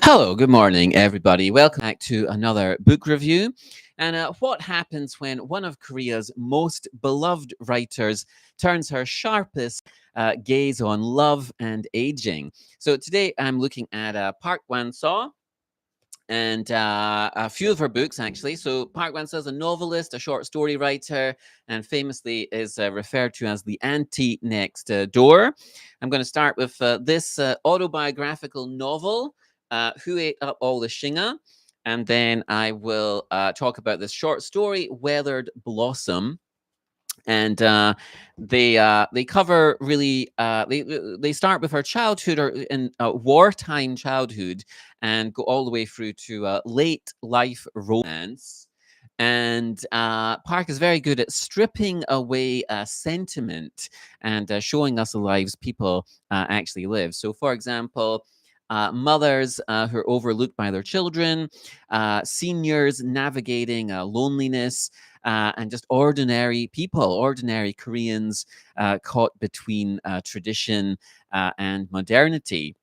Hello, good morning, everybody. Welcome back to another book review. And what happens when one of Korea's most beloved writers turns her sharpest gaze on love and aging? So today I'm looking at Park Wan-suh and a few of her books, actually. So Park Wan-suh is a novelist, a short story writer, and famously is referred to as the auntie next door. I'm going to start with this autobiographical novel, Who Ate Up All the Shinga? And then I will talk about this short story, Weathered Blossom. And they cover really they start with her childhood or in wartime childhood and go all the way through to late life romance. And Park is very good at stripping away sentiment and showing us the lives people actually live. So, for example, mothers who are overlooked by their children, seniors navigating loneliness, and just ordinary people, ordinary Koreans caught between tradition and modernity.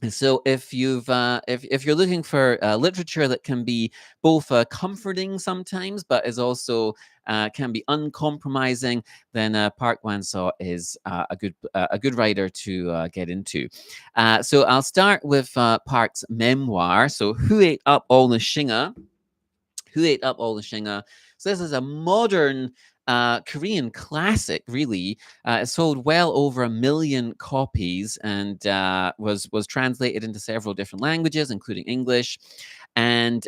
And so, if you're looking for literature that can be both comforting sometimes, but is also can be uncompromising, then Park Wan-suh is a good writer to get into. So I'll start with Park's memoir. So, Who Ate Up All the Shinga? Who Ate Up All the Shinga? So this is a modern Korean classic, really. It sold well over 1 million copies and was translated into several different languages, including English. And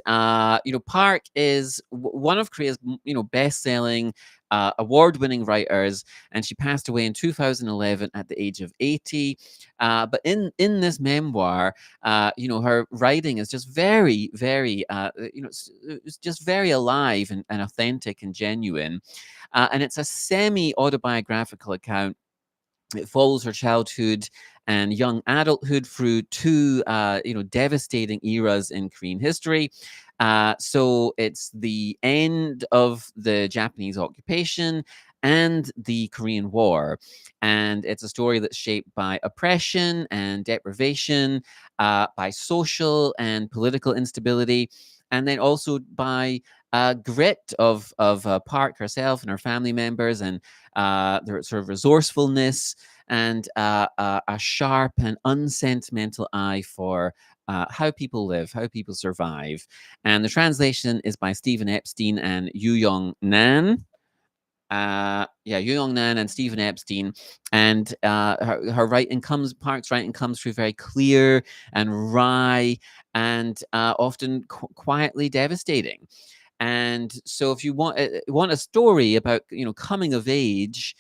Park is one of Korea's best-selling, award-winning writers, and she passed away in 2011 at the age of 80. But in this memoir, her writing is just very, very, it's just very alive and authentic and genuine. And it's a semi autobiographical account. It follows her childhood and young adulthood through two, devastating eras in Korean history. So it's the end of the Japanese occupation and the Korean War. And it's a story that's shaped by oppression and deprivation, by social and political instability, and then also by grit of Park herself and her family members, and their sort of resourcefulness, and a sharp and unsentimental eye for how people live, how people survive. And the translation is by Stephen Epstein and Yu Young-nan. Yu Young-nan and Stephen Epstein, and her writing Park's writing comes through very clear and wry, and often quietly devastating. And so, if you want a story about coming of age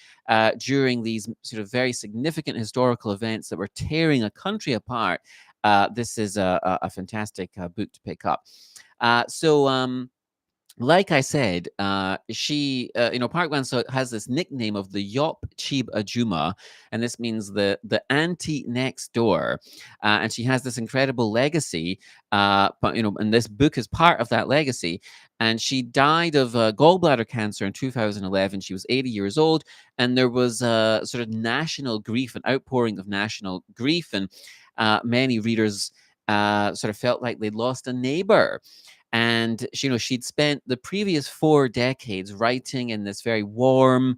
during these sort of very significant historical events that were tearing a country apart, this is a fantastic book to pick up. Like I said, Park Wan-suh has this nickname of the Yop Chib Ajuma, and this means the auntie next door. And she has this incredible legacy, and this book is part of that legacy. And she died of gallbladder cancer in 2011. She was 80 years old, and there was a sort of national grief, an outpouring of national grief, and many readers sort of felt like they'd lost a neighbor. And she'd spent the previous 4 decades writing in this very warm,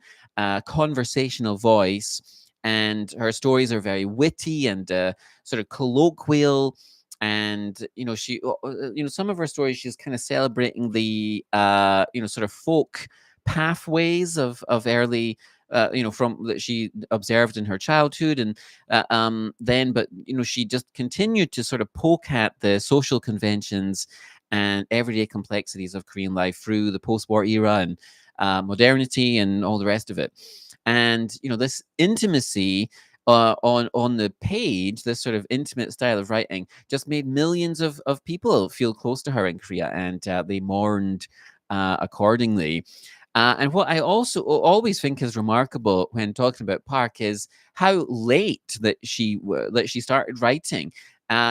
conversational voice, and her stories are very witty and sort of colloquial. And some of her stories, she's kind of celebrating the sort of folk pathways of early. From that she observed in her childhood, and but she just continued to sort of poke at the social conventions and everyday complexities of Korean life through the post-war era and modernity and all the rest of it. And this intimacy on the page, this sort of intimate style of writing, just made millions of people feel close to her in Korea, and they mourned accordingly. And what I also always think is remarkable when talking about Park is how late that she started writing.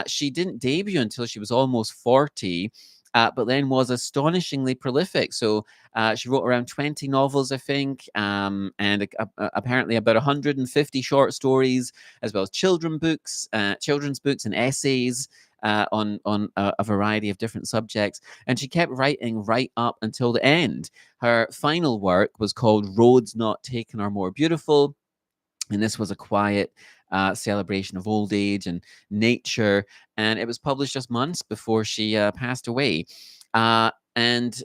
She didn't debut until she was almost 40, but then was astonishingly prolific. So she wrote around 20 novels, I think, and apparently about 150 short stories, as well as children's books and essays. on a variety of different subjects, and she kept writing right up until the end. Her final work was called Roads Not Taken Are More Beautiful, and this was a quiet celebration of old age and nature. And it was published just months before she passed away. And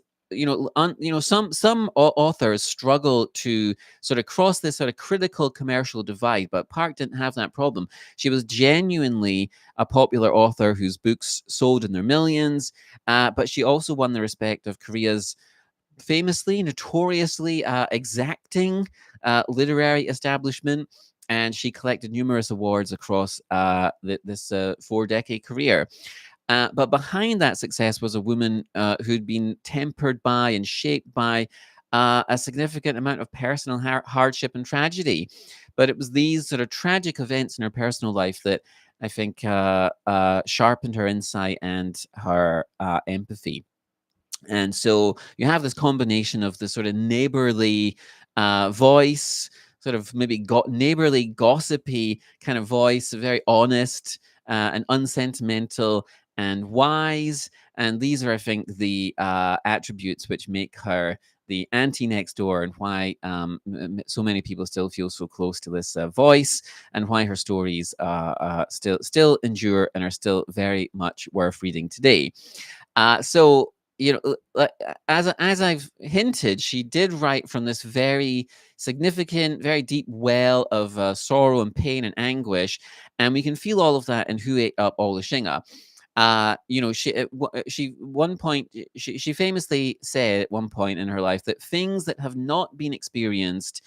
some authors struggle to sort of cross this sort of critical commercial divide, but Park didn't have that problem. She was genuinely a popular author whose books sold in their millions, but she also won the respect of Korea's famously, notoriously exacting literary establishment, and she collected numerous awards across this 4-decade career. But behind that success was a woman who'd been tempered by and shaped by a significant amount of personal hardship and tragedy. But it was these sort of tragic events in her personal life that I think sharpened her insight and her empathy. And so you have this combination of the sort of neighborly voice, sort of maybe neighborly, gossipy kind of voice, very honest and unsentimental and wise. And these are, I think, the attributes which make her the auntie next door, and why so many people still feel so close to this voice, and why her stories still endure and are still very much worth reading today. So as I've hinted, she did write from this very significant, very deep well of sorrow and pain and anguish, and we can feel all of that in Who Ate Up All the Shinga. She one point she famously said at one point in her life that things that have not been experienced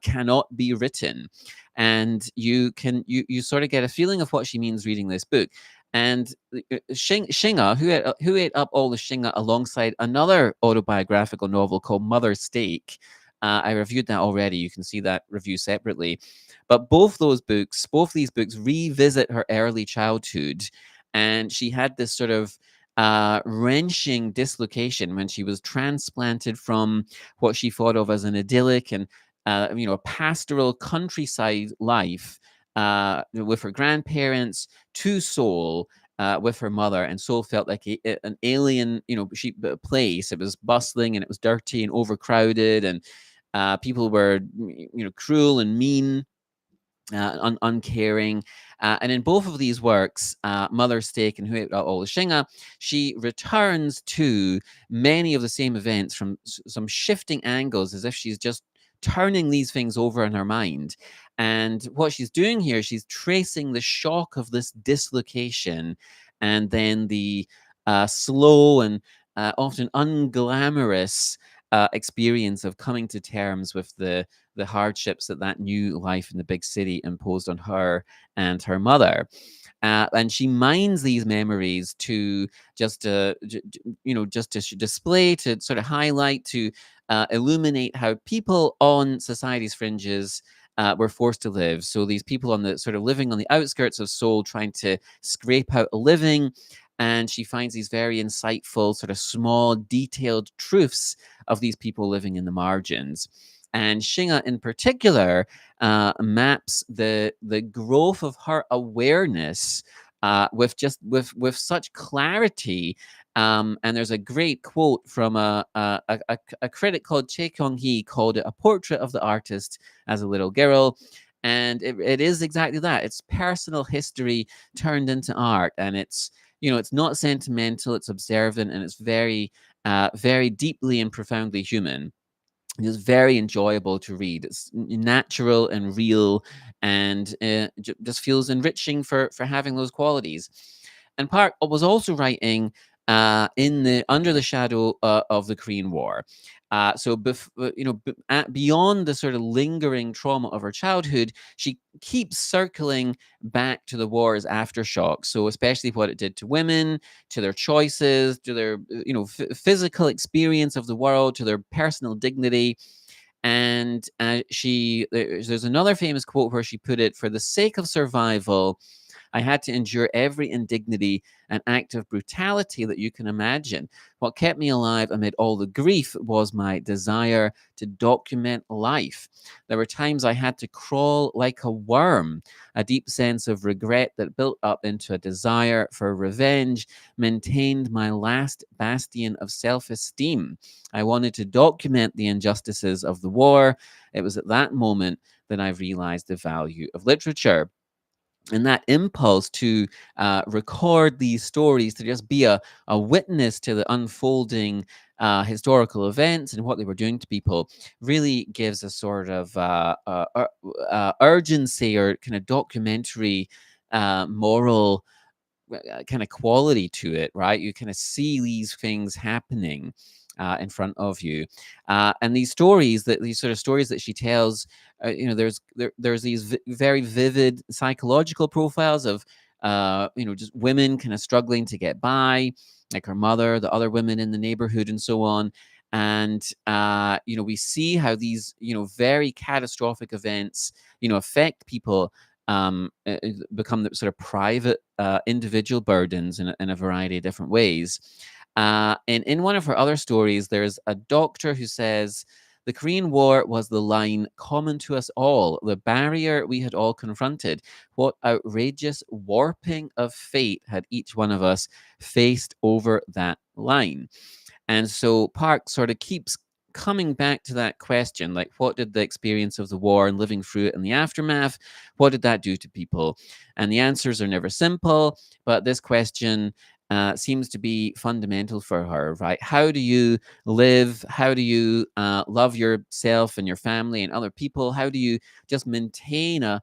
cannot be written, and you sort of get a feeling of what she means reading this book. And Shinga, who ate up all the Shinga, alongside another autobiographical novel called Mother Steak. I reviewed that already. You can see that review separately. But both these books revisit her early childhood, and she had this sort of wrenching dislocation when she was transplanted from what she thought of as an idyllic and a pastoral countryside life with her grandparents to Seoul with her mother, and Seoul felt like an alien, place. It was bustling and it was dirty and overcrowded, and people were, cruel and mean. Uncaring. And in both of these works, Mother's Steak and Who Ate All the Shinga, she returns to many of the same events from some shifting angles, as if she's just turning these things over in her mind. And what she's doing here, she's tracing the shock of this dislocation, and then the slow and often unglamorous experience of coming to terms with the hardships that new life in the big city imposed on her and her mother. And she mines these memories to just to display, to sort of highlight, to illuminate how people on society's fringes were forced to live. So these people on the sort of living on the outskirts of Seoul, trying to scrape out a living. And she finds these very insightful, sort of small, detailed truths of these people living in the margins. And Shinga, in particular, maps the growth of her awareness with such clarity. And there's a great quote from a critic called Chae Kyung-hee, called it a portrait of the artist as a little girl. And it is exactly that. It's personal history turned into art, and it's not sentimental. It's observant, and it's very deeply and profoundly human. It's very enjoyable to read. It's natural and real, and just feels enriching for having those qualities. And Park was also writing in the under the shadow of the Korean War. Beyond the sort of lingering trauma of her childhood, she keeps circling back to the war's aftershocks. So especially what it did to women, to their choices, to their physical experience of the world, to their personal dignity. And there's another famous quote where she put it: "For the sake of survival, I had to endure every indignity and act of brutality that you can imagine. What kept me alive amid all the grief was my desire to document life. There were times I had to crawl like a worm. A deep sense of regret that built up into a desire for revenge maintained my last bastion of self esteem. I wanted to document the injustices of the war. It was at that moment that I realized the value of literature. And that impulse to record these stories, to just be a witness to the unfolding historical events and what they were doing to people, really gives a sort of urgency or kind of documentary moral kind of quality to it, right? You kind of see these things happening in front of you, and these sort of stories that she tells, there's these very vivid psychological profiles of, just women kind of struggling to get by, like her mother, the other women in the neighborhood, and so on. And we see how these very catastrophic events affect people, become the sort of private individual burdens in a variety of different ways. And in one of her other stories, there's a doctor who says, the Korean War was the line common to us all, the barrier we had all confronted. What outrageous warping of fate had each one of us faced over that line? And so Park sort of keeps coming back to that question, like, what did the experience of the war and living through it in the aftermath, what did that do to people? And the answers are never simple, but this question seems to be fundamental for her, right? How do you live? How do you love yourself and your family and other people? How do you just maintain a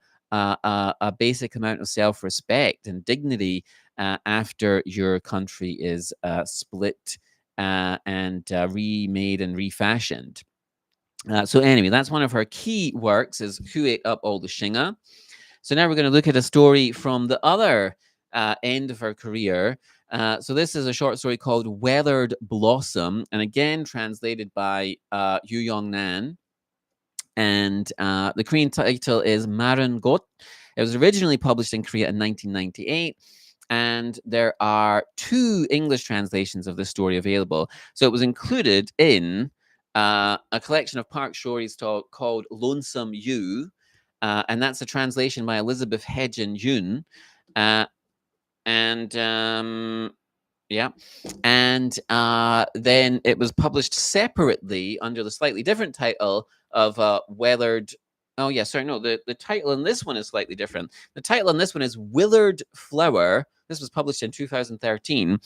basic amount of self-respect and dignity after your country is split and remade and refashioned? So anyway, that's one of her key works, is Who Ate Up All the Shinga. So now we're going to look at a story from the other end of her career. So this is a short story called Weathered Blossom, and again translated by Yu Young-nan. And the Korean title is Maran Got. It was originally published in Korea in 1998. And there are 2 English translations of this story available. So it was included in a collection of Park stories called Lonesome You. And that's a translation by Elizabeth Hedgen-Yoon. And yeah. And then it was published separately under the slightly different title of Weathered. Oh, yeah, sorry. No, the title in this one is slightly different. The title in this one is Withered Flower. This was published in 2013.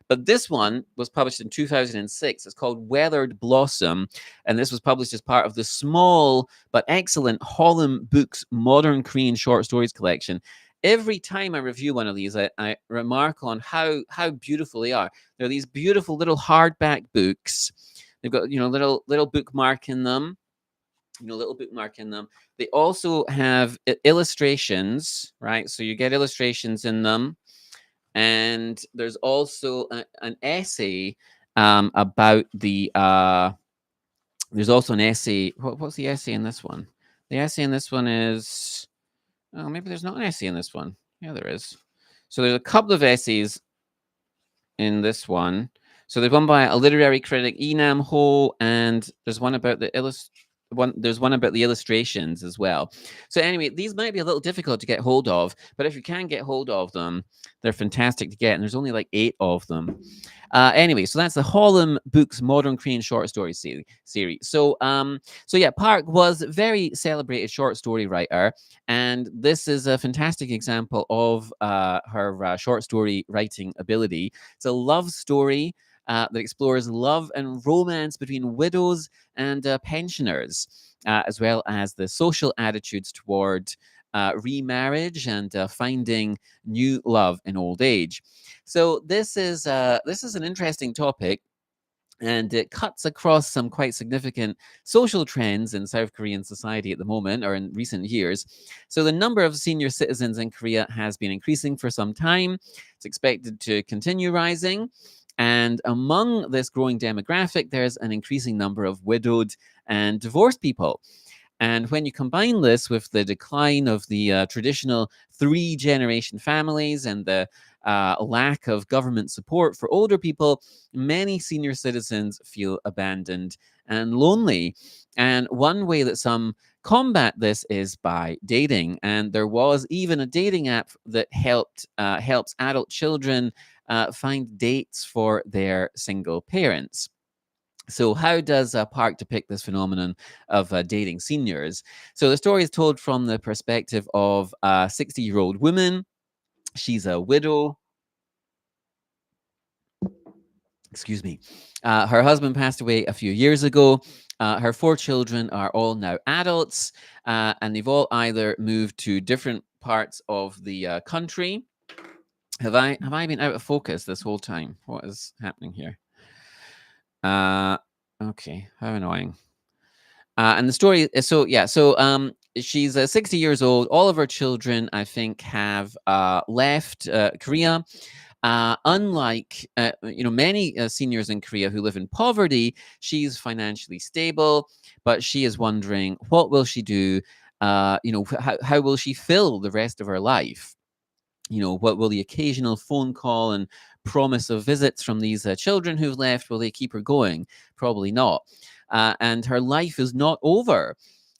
But this one was published in 2006. It's called Weathered Blossom. And this was published as part of the small but excellent Holland Books Modern Korean Short Stories collection. Every time I review one of these, I remark on how beautiful they are. They're these beautiful little hardback books. They've got little bookmark in them. They also have illustrations, right? So you get illustrations in them, and there's also an essay about the. There's also an essay. What's the essay in this one? The essay in this one is. Oh, maybe there's not an essay in this one. Yeah, there is. So there's a couple of essays in this one. So there's one by a literary critic, Nam Ho, and there's one about the there's one about the illustrations as well. So anyway, these might be a little difficult to get hold of, but if you can get hold of them, they're fantastic to get, and there's only like 8 of them. Anyway, so that's the Holland Books Modern Korean Short Story series. So yeah, Park was a very celebrated short story writer, and this is a fantastic example of her short story writing ability. It's a love story that explores love and romance between widows and pensioners, as well as the social attitudes toward remarriage and finding new love in old age. So this is an interesting topic, and it cuts across some quite significant social trends in South Korean society at the moment, or in recent years. So the number of senior citizens in Korea has been increasing for some time. It's expected to continue rising. And among this growing demographic, there's an increasing number of widowed and divorced people. And when you combine this with the decline of the traditional three-generation families and the lack of government support for older people, many senior citizens feel abandoned and lonely. And one way that some combat this is by dating. And there was even a dating app that helps adult children find dates for their single parents. So, how does Park depict this phenomenon of dating seniors? So, the story is told from the perspective of a 60-year-old woman. She's a widow. Excuse me. Her husband passed away a few years ago. Her four children are all now adults, and they've all either moved to different parts of the country. Have I been out of focus this whole time? What is happening here? Uh, okay, how annoying. And the story is she's 60 years old. All of her children, I think, have left Korea. Unlike many seniors in Korea who live in poverty, she's financially stable, but she is wondering what will she do. How will she fill the rest of her life? What will the occasional phone call and promise of visits from these children who've left, will they keep her going? Probably not. And her life is not over.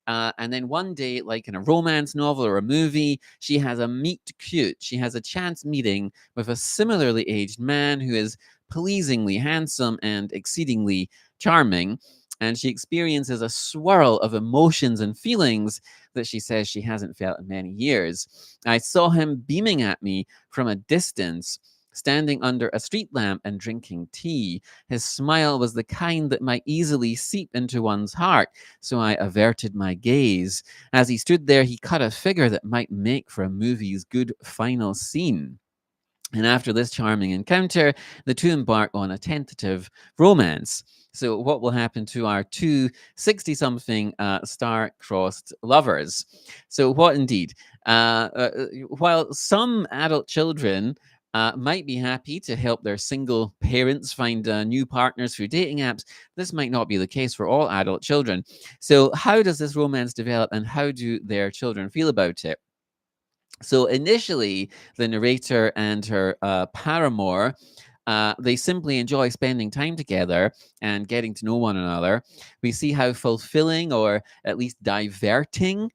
And then one day, like in a romance novel or a movie, she has a meet cute. She has a chance meeting with a similarly aged man who is pleasingly handsome and exceedingly charming. And she experiences a swirl of emotions and feelings that she says she hasn't felt in many years. I saw him beaming at me from a distance, standing under a street lamp and drinking tea. His smile was the kind that might easily seep into one's heart, so I averted my gaze. As he stood there, he cut a figure that might make for a movie's good final scene. And after this charming encounter, the two embark on a tentative romance. So, what will happen to our two 60 something star-crossed lovers? So, what indeed? While some adult children might be happy to help their single parents find new partners through dating apps, this might not be the case for all adult children. So, how does this romance develop and how do their children feel about it? So initially, the narrator and her paramour, they simply enjoy spending time together and getting to know one another. We see how fulfilling or at least diverting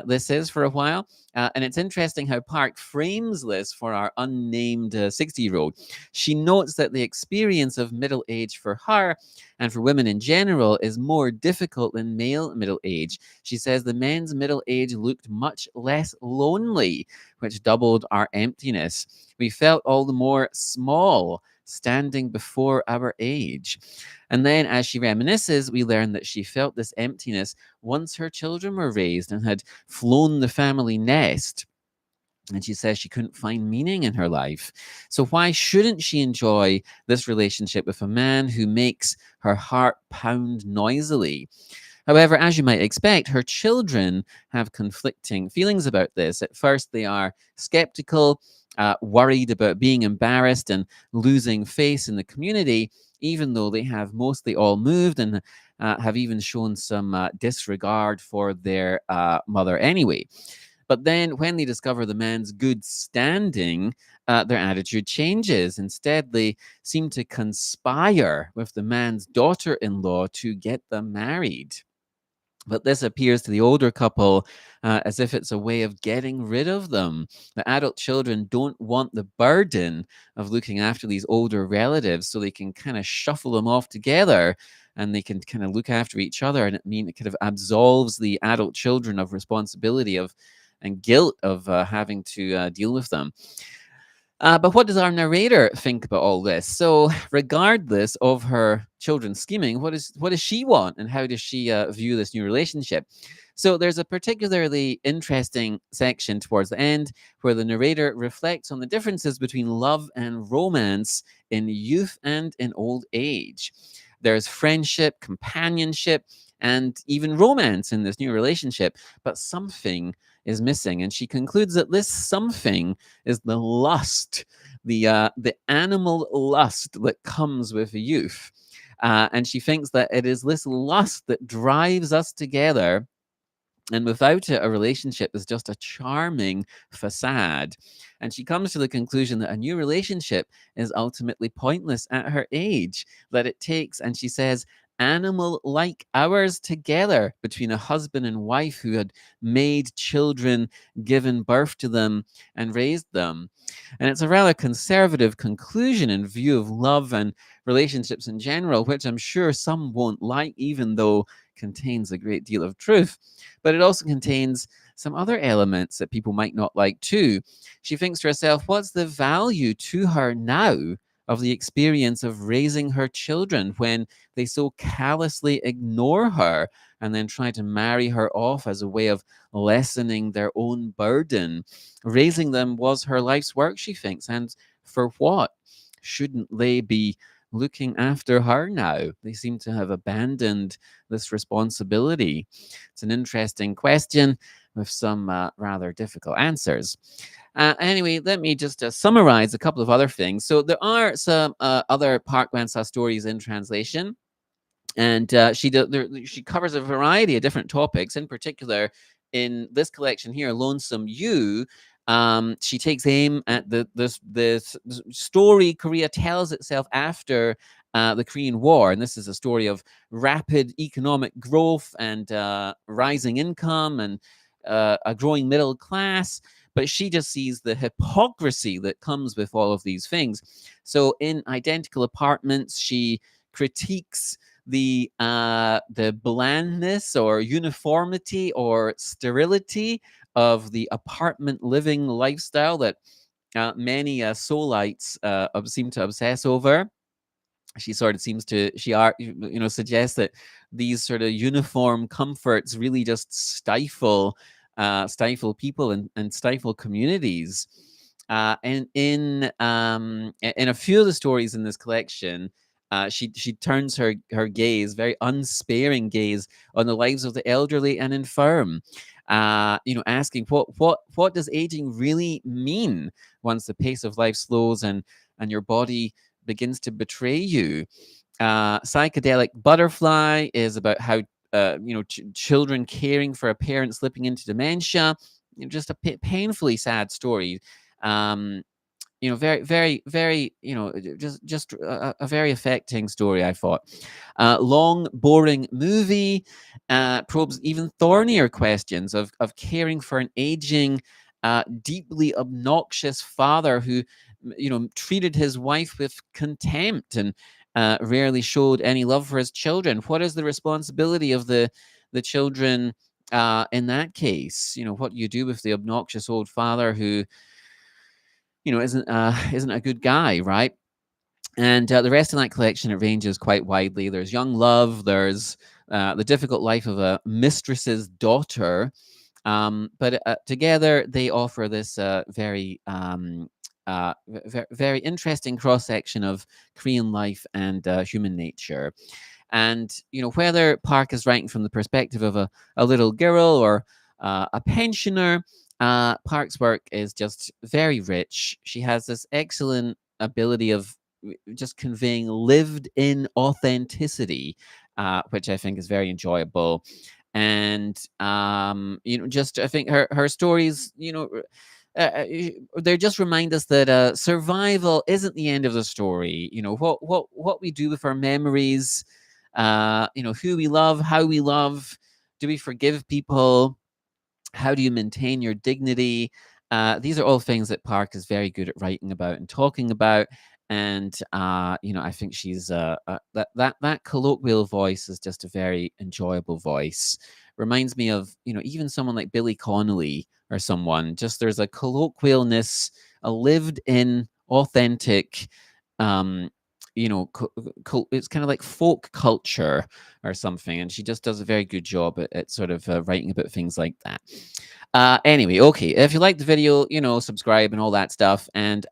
this is for a while. And it's interesting how Park frames this for our unnamed 60-year-old. She notes that the experience of middle age for her and for women in general is more difficult than male middle age. She says the men's middle age looked much less lonely, which doubled our emptiness. We felt all the more small standing before our age. And then, as she reminisces, we learn that she felt this emptiness once her children were raised and had flown the family nest. And she says she couldn't find meaning in her life. So, why shouldn't she enjoy this relationship with a man who makes her heart pound noisily? However, as you might expect, her children have conflicting feelings about this. At first, they are skeptical, worried about being embarrassed and losing face in the community, even though they have mostly all moved and have even shown some disregard for their mother anyway. But then, when they discover the man's good standing, their attitude changes. Instead, they seem to conspire with the man's daughter in law to get them married. But this appears to the older couple as if it's a way of getting rid of them. The adult children don't want the burden of looking after these older relatives, so they can kind of shuffle them off together and they can kind of look after each other. And it kind of absolves the adult children of responsibility of and guilt of having to deal with them. But what does our narrator think about all this? So, regardless of her children's scheming, what does she want, and how does she view this new relationship? So, there's a particularly interesting section towards the end where the narrator reflects on the differences between love and romance in youth and in old age. There's friendship, companionship, and even romance in this new relationship, but something is missing. And she concludes that this something is the lust, the animal lust that comes with youth. And she thinks that it is this lust that drives us together And without it, a relationship is just a charming facade. And she comes to the conclusion that a new relationship is ultimately pointless at her age, that it takes, and she says, animal like hours together between a husband and wife who had made children, given birth to them, and raised them. And it's a rather conservative conclusion in view of love and relationships in general, which I'm sure some won't like, even though contains a great deal of truth. But it also contains some other elements that people might not like too. She thinks to herself, what's the value to her now of the experience of raising her children when they so callously ignore her and then try to marry her off as a way of lessening their own burden? Raising them was her life's work, she thinks, and for what? Shouldn't they be looking after her now? They seem to have abandoned this responsibility. It's an interesting question with some rather difficult answers. Anyway, let me just summarize a couple of other things. So there are some other Park Wan-suh stories in translation, and she covers a variety of different topics. In particular, in this collection here, Lonesome You, she takes aim at the story Korea tells itself after the Korean War, and this is a story of rapid economic growth and rising income and a growing middle class. But she just sees the hypocrisy that comes with all of these things. So in Identical Apartments, she critiques the blandness or uniformity or sterility of the apartment living lifestyle that many Soulites seem to obsess over. She sort of seems to suggests that these sort of uniform comforts really just stifle people and stifle communities. And in a few of the stories in this collection, she turns her gaze, very unsparing gaze, on the lives of the elderly and infirm. Asking what does aging really mean once the pace of life slows and your body begins to betray you. Psychedelic Butterfly is about how children caring for a parent slipping into dementia. Just a painfully sad story. Very, very, very, just a very affecting story, I thought. Long, boring movie probes even thornier questions of caring for an aging, deeply obnoxious father who, treated his wife with contempt and rarely showed any love for his children. What is the responsibility of the children in that case? What do you do with the obnoxious old father who isn't a good guy, right? And the rest of that collection, it ranges quite widely. There's young love. There's the difficult life of a mistress's daughter. But together they offer this very interesting cross section of Korean life and human nature. And whether Park is writing from the perspective of a little girl or a pensioner, Park's work is just very rich. She has this excellent ability of just conveying lived in authenticity, which I think is very enjoyable. And just I think her stories, they just remind us that survival isn't the end of the story. What we do with our memories, who we love, how we love, do we forgive people, how do you maintain your dignity? These are all things that Park is very good at writing about and talking about. And I think she's that colloquial voice is just a very enjoyable voice. Reminds me of even someone like Billy Connolly or someone. Just there's a colloquialness, a lived-in, authentic. Um, it's kind of like folk culture or something, and she just does a very good job at sort of writing about things like that. Anyway, okay, if you liked the video, subscribe and all that stuff. And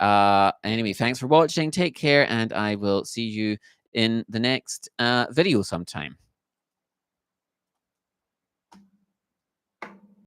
anyway, thanks for watching. Take care, and I will see you in the next video sometime.